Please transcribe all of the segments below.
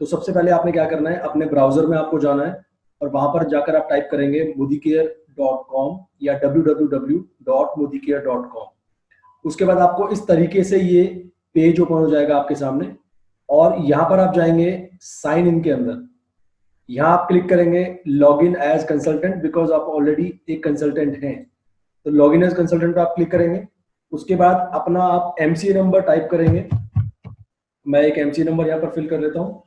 तो सबसे पहले आपने क्या करना है, अपने ब्राउजर में आपको जाना है और वहां पर जाकर आप टाइप करेंगे modicare.com या www.modicare.com। उसके बाद आपको इस तरीके से ये पेज ओपन हो जाएगा आपके सामने, और यहाँ पर आप जाएंगे साइन इन के अंदर। यहाँ आप क्लिक करेंगे log in as consultant, because आप ऑलरेडी एक कंसल्टेंट हैं, तो लॉग इन एज कंसल्टेंट पे आप क्लिक करेंगे। उसके बाद अपना आप एमसीए नंबर टाइप करेंगे। मैं एक एमसीए नंबर यहाँ पर फिल कर लेता हूँ।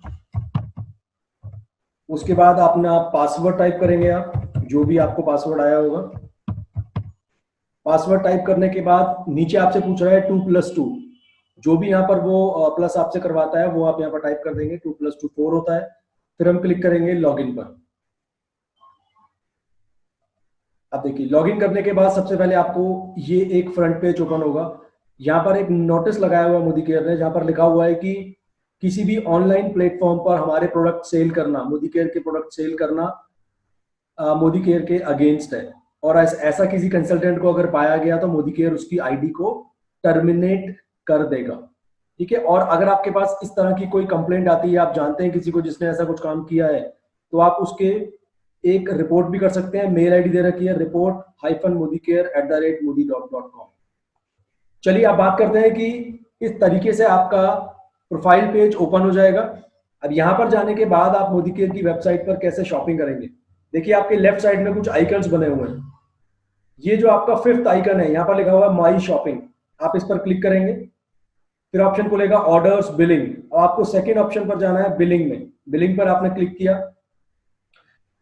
उसके बाद अपना पासवर्ड टाइप करेंगे, आप जो भी आपको पासवर्ड आया होगा। पासवर्ड टाइप करने के बाद नीचे आपसे पूछ रहा है 2+2, जो भी यहाँ पर वो प्लस आपसे करवाता है वो आप यहाँ पर टाइप कर देंगे। 2+2 4 होता है। फिर हम क्लिक करेंगे लॉगिन पर। अब देखिए लॉगिन करने के बाद सबसे पहले आपको ये एक फ्रंट पेज ओपन होगा। यहाँ पर एक नोटिस लगाया हुआ मोदी केयर ने, जहाँ पर लिखा हुआ है कि किसी भी ऑनलाइन प्लेटफॉर्म पर हमारे प्रोडक्ट सेल करना, मोदी केयर के प्रोडक्ट सेल करना मोदी केयर के अगेंस्ट है, और ऐसा किसी कंसल्टेंट को अगर पाया गया तो मोदी केयर उसकी आईडी को टर्मिनेट कर देगा। ठीक है। और अगर आपके पास इस तरह की कोई कंप्लेंट आती है, आप जानते हैं किसी को जिसने ऐसा कुछ काम किया है, तो आप उसके एक रिपोर्ट भी कर सकते हैं। मेल आईडी दे रखी है report-modicare@modi.com। चलिए अब बात करते हैं कि इस तरीके से आपका प्रोफाइल पेज ओपन हो जाएगा। अब यहाँ पर जाने के बाद आप मोदी केयर की वेबसाइट पर कैसे शॉपिंग करेंगे, देखिए आपके लेफ्ट साइड में कुछ आइकन्स बने हुए हैं। ये जो आपका 5th आइकन है, यहाँ पर लिखा हुआ है माई शॉपिंग, आप इस पर क्लिक करेंगे। फिर ऑप्शन खुलेगा ऑर्डर्स बिलिंग, और आपको सेकेंड ऑप्शन पर जाना है बिलिंग में। बिलिंग पर आपने क्लिक किया।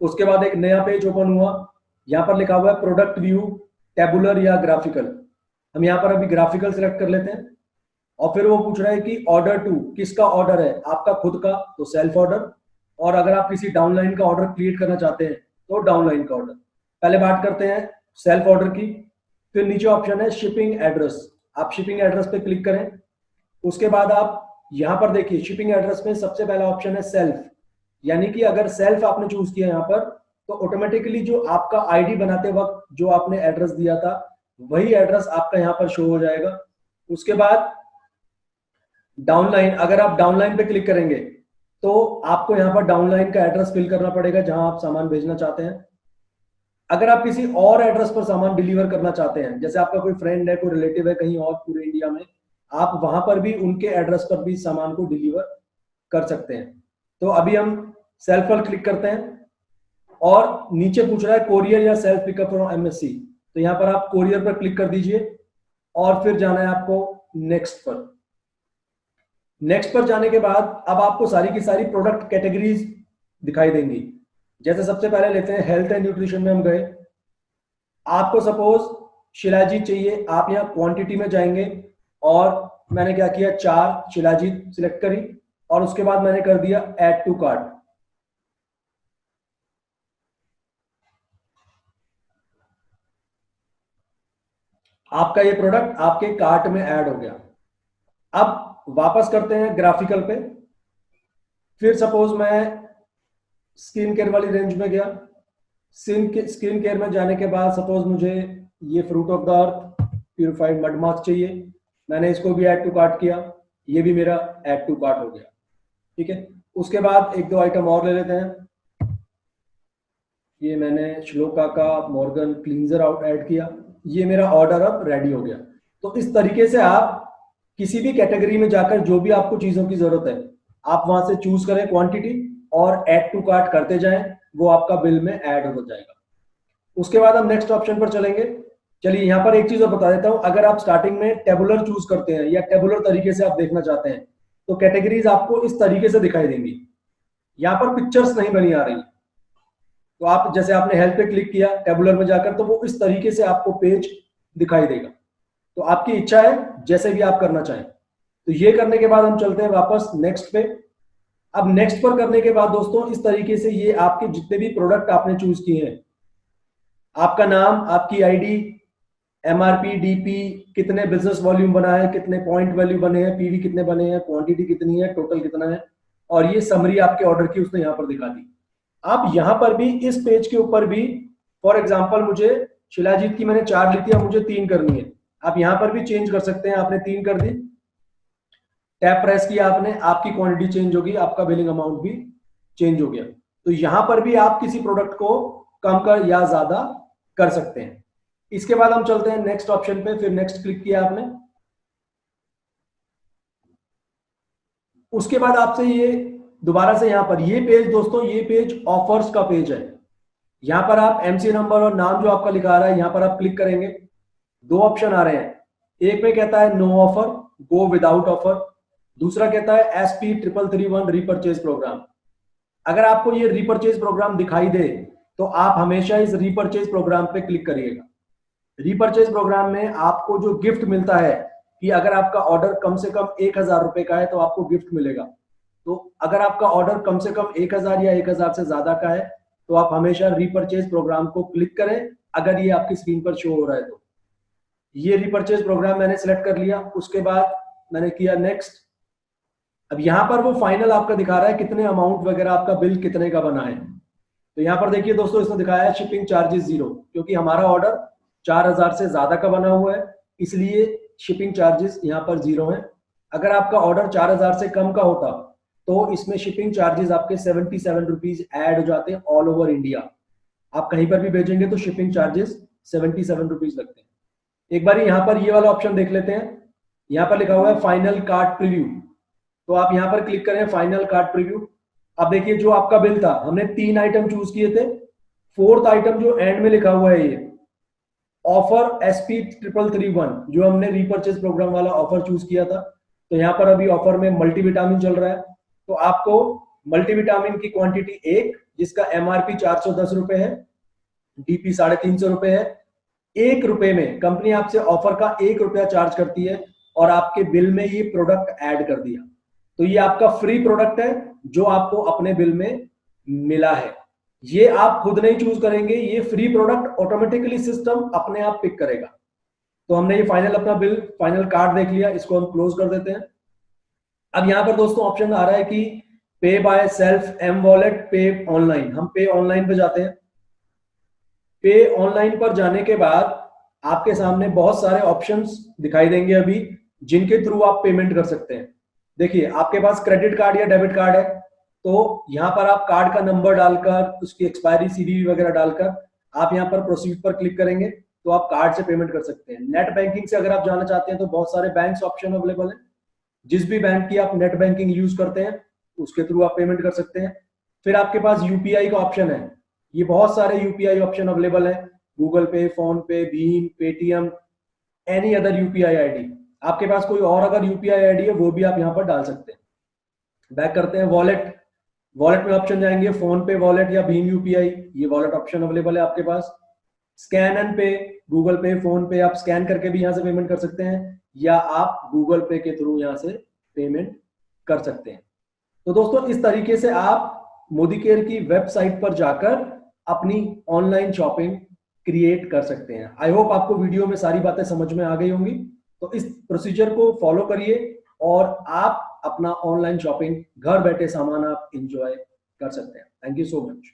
उसके बाद एक नया पेज ओपन हुआ। यहाँ पर लिखा हुआ है प्रोडक्ट व्यू, टेबुलर या ग्राफिकल। हम यहाँ पर अभी ग्राफिकल सिलेक्ट कर लेते हैं। और फिर वो पूछ रहा है कि ऑर्डर टू, किसका ऑर्डर है, आपका खुद का, तो सेल्फ ऑर्डर। और अगर आप किसी डाउनलाइन का ऑर्डर क्रिएट करना चाहते हैं तो डाउनलाइन का ऑर्डर। पहले बात करते हैं सेल्फ ऑर्डर की। फिर नीचे ऑप्शन है शिपिंग एड्रेस, आप शिपिंग एड्रेस पे क्लिक करें। उसके बाद आप यहाँ पर देखिए शिपिंग एड्रेस में सबसे पहला ऑप्शन है सेल्फ, यानी कि अगर सेल्फ आपने चूज किया यहाँ पर, तो ऑटोमेटिकली जो आपका आईडी बनाते वक्त जो आपने एड्रेस दिया था वही एड्रेस आपका यहाँ पर शो हो जाएगा। उसके बाद डाउनलाइन, अगर आप डाउनलाइन पे क्लिक करेंगे तो आपको यहाँ पर डाउनलाइन का एड्रेस फिल करना पड़ेगा जहां आप सामान भेजना चाहते हैं। अगर आप किसी और एड्रेस पर सामान डिलीवर करना चाहते हैं, जैसे आपका कोई फ्रेंड है, कोई रिलेटिव है कहीं और पूरे इंडिया में, आप वहां पर भी उनके एड्रेस पर भी सामान को डिलीवर कर सकते हैं। तो अभी हम सेल्फ पर क्लिक करते हैं और नीचे पूछ रहा है कोरियर या सेल्फ पिकअप फ्रॉम एमएससी, तो यहाँ पर आप कोरियर पर क्लिक कर दीजिए और फिर जाना है आपको नेक्स्ट पर। नेक्स्ट पर जाने के बाद अब आपको सारी की सारी प्रोडक्ट कैटेगरीज दिखाई देंगी। जैसे सबसे पहले लेते हैं हेल्थ एंड न्यूट्रिशन में हम गए। आपको सपोज शिलाजीत चाहिए, आप यहाँ क्वांटिटी में जाएंगे और मैंने क्या किया, 4 शिलाजीत सिलेक्ट करी और उसके बाद मैंने कर दिया ऐड टू कार्ट। आपका ये प्रोडक्ट आपके कार्ट में ऐड हो गया। अब वापस करते हैं ग्राफिकल पे। फिर सपोज मैं स्किन केयर वाली रेंज में गया। स्किन केयर में जाने के बाद सपोज मुझे ये fruit of the earth purified mud mask चाहिए, मैंने इसको भी ऐड टू कार्ट किया, ये भी मेरा ऐड टू कार्ट हो गया। ठीक है। उसके बाद एक दो आइटम और ले लेते हैं। ये मैंने श्लोका का मॉर्गन क्लींजर आउट ऐड किया, ये मेरा ऑर्डर अब रेडी हो गया। तो इस तरीके से आप किसी भी कैटेगरी में जाकर जो भी आपको चीजों की जरूरत है आप वहां से चूज करें क्वांटिटी और ऐड टू कार्ट करते जाएं, वो आपका बिल में ऐड हो जाएगा। उसके बाद हम नेक्स्ट ऑप्शन पर चलेंगे। चलिए यहाँ पर एक चीज और बता देता हूं, अगर आप स्टार्टिंग में टेबुलर चूज करते हैं या टेबुलर तरीके से आप देखना चाहते हैं तो कैटेगरीज आपको इस तरीके से दिखाई देंगी। यहाँ पर पिक्चर्स नहीं बनी आ रही, तो आप जैसे आपने हेल्थ पे क्लिक किया टेबुलर में जाकर, तो वो इस तरीके से आपको पेज दिखाई देगा। तो आपकी इच्छा है जैसे भी आप करना चाहें। तो ये करने के बाद हम चलते हैं वापस नेक्स्ट पे। अब नेक्स्ट पर करने के बाद दोस्तों इस तरीके से ये आपके जितने भी प्रोडक्ट आपने चूज किए हैं, आपका नाम, आपकी आईडी, एमआरपी, डीपी, कितने बिजनेस वॉल्यूम बना है, कितने पॉइंट वैल्यू बने हैं, पीवी कितने बने हैं, क्वांटिटी कितनी है, टोटल कितना है, और ये समरी आपके ऑर्डर की उसने यहाँ पर दिखा दी। आप यहाँ पर भी इस पेज के ऊपर भी, फॉर एग्जांपल मुझे शिलाजीत की मैंने 4 ली थी, अब मुझे 3 करनी है, आप यहाँ पर भी चेंज कर सकते हैं। आपने 3 कर दी, टैप प्रेस किया आपने, आपकी क्वांटिटी चेंज होगी, आपका बिलिंग अमाउंट भी चेंज हो गया। तो यहां पर भी आप किसी प्रोडक्ट को कम कर या ज्यादा कर सकते हैं। इसके बाद हम चलते हैं नेक्स्ट ऑप्शन पे, फिर नेक्स्ट क्लिक किया आपने। उसके बाद आपसे ये दोबारा से यहां पर ये पेज, दोस्तों ये पेज ऑफर्स का पेज है। यहां पर आप एमसी नंबर और नाम जो आपका लिखा रहा है, यहां पर आप क्लिक करेंगे। दो ऑप्शन आ रहे हैं, एक में कहता है no offer, go without offer. दूसरा कहता है SP3331 रीपरचेज प्रोग्राम। अगर आपको ये रीपरचेज प्रोग्राम दिखाई दे तो आप हमेशा इस रीपरचेज प्रोग्राम पे क्लिक करिएगा। रीपरचेज प्रोग्राम में आपको जो गिफ्ट मिलता है कि अगर आपका ऑर्डर कम से कम 1000 रुपए का है तो आपको गिफ्ट मिलेगा। तो अगर आपका ऑर्डर कम से कम 1000 या 1000 से ज्यादा का है तो आप हमेशा रीपरचेज प्रोग्राम को क्लिक करें, अगर ये आपकी स्क्रीन पर शो हो रहा है तो। ये रीपरचेज प्रोग्राम मैंने सिलेक्ट कर लिया, उसके बाद मैंने किया नेक्स्ट। अब यहां पर वो फाइनल आपका दिखा रहा है कितने अमाउंट वगैरह, आपका बिल कितने का बना है। तो यहाँ पर देखिए दोस्तों, इसने दिखाया है शिपिंग चार्जेस 0, क्योंकि हमारा ऑर्डर 4000 से ज्यादा का बना हुआ है, इसलिए शिपिंग चार्जेस यहाँ पर 0 है। अगर आपका ऑर्डर 4000 से कम का होता तो इसमें शिपिंग चार्जेस आपके 77 रुपीज ऐड हो जाते हैं ऑल ओवर इंडिया। आप कहीं पर भी भेजेंगे तो शिपिंग चार्जेस 77 रुपीज लगते हैं। एक बार यहाँ पर ये वाला ऑप्शन देख लेते हैं। यहाँ पर लिखा हुआ है फाइनल कार्ट प्रीव्यू, तो आप यहाँ पर क्लिक करें फाइनल कार्ट प्रीव्यू। अब देखिए जो आपका बिल था, हमने 3 आइटम चूज किए थे, 4th आइटम जो एंड में लिखा हुआ है ये ऑफर SP3331, जो हमने रीपरचेज प्रोग्राम वाला ऑफर चूज किया था। तो यहाँ पर अभी ऑफर में मल्टीविटामिन चल रहा है, तो आपको मल्टीविटामिन की क्वांटिटी 1, जिसका MRP 410 रुपए है, DP 350 रुपए है। 1 रुपए में कंपनी आपसे ऑफर का 1 रुपया चार्ज करती है और आपके बिल में ये प्रोडक्ट ऐड कर दिया। तो ये आपका फ्री प्रोडक्ट है जो आपको अपने बिल में मिला है। ये आप खुद नहीं चूज करेंगे, ये फ्री प्रोडक्ट ऑटोमेटिकली सिस्टम अपने आप पिक करेगा। तो हमने ये फाइनल अपना बिल, फाइनल कार्ड देख लिया, इसको हम क्लोज कर देते हैं। अब यहां पर दोस्तों ऑप्शन आ रहा है कि पे बाय सेल्फ, एम वॉलेट, पे ऑनलाइन। हम पे ऑनलाइन पे जाते हैं। पे ऑनलाइन पर जाने के बाद आपके सामने बहुत सारे ऑप्शंस दिखाई देंगे अभी, जिनके थ्रू आप पेमेंट कर सकते हैं। देखिए आपके पास क्रेडिट कार्ड या डेबिट कार्ड है, तो यहाँ पर आप कार्ड का नंबर डालकर, उसकी एक्सपायरी CVV वगैरह डालकर आप यहाँ पर प्रोसीड पर क्लिक करेंगे तो आप कार्ड से पेमेंट कर सकते हैं। नेट बैंकिंग से अगर आप जाना चाहते हैं तो बहुत सारे बैंक ऑप्शन अवेलेबल है। जिस भी बैंक की आप नेट बैंकिंग यूज करते हैं उसके थ्रू आप पेमेंट कर सकते हैं। फिर आपके पास UPI का ऑप्शन है। ये बहुत सारे UPI ऑप्शन अवेलेबल है, गूगल पे, फोन पे, Bhim, Paytm, any other UPI ID। आपके पास कोई और अगर UPI ID है वो भी आप यहाँ पर डाल सकते हैं। बैक करते हैं, वॉलेट। वॉलेट में ऑप्शन जाएंगे, फोन पे वॉलेट या भीम UPI, ये वॉलेट ऑप्शन अवेलेबल है आपके पास। स्कैन एंड पे, गूगल पे, फोन पे, आप स्कैन करके भी यहाँ से पेमेंट कर सकते हैं या आप गूगल पे के थ्रू यहाँ से पेमेंट कर सकते हैं। तो दोस्तों इस तरीके से आप मोदी केयर की वेबसाइट पर जाकर अपनी ऑनलाइन शॉपिंग क्रिएट कर सकते हैं। आई होप आपको वीडियो में सारी बातें समझ में आ गई होंगी। तो इस प्रोसीजर को फॉलो करिए और आप अपना ऑनलाइन शॉपिंग घर बैठे सामान आप इंजॉय कर सकते हैं। Thank you so much.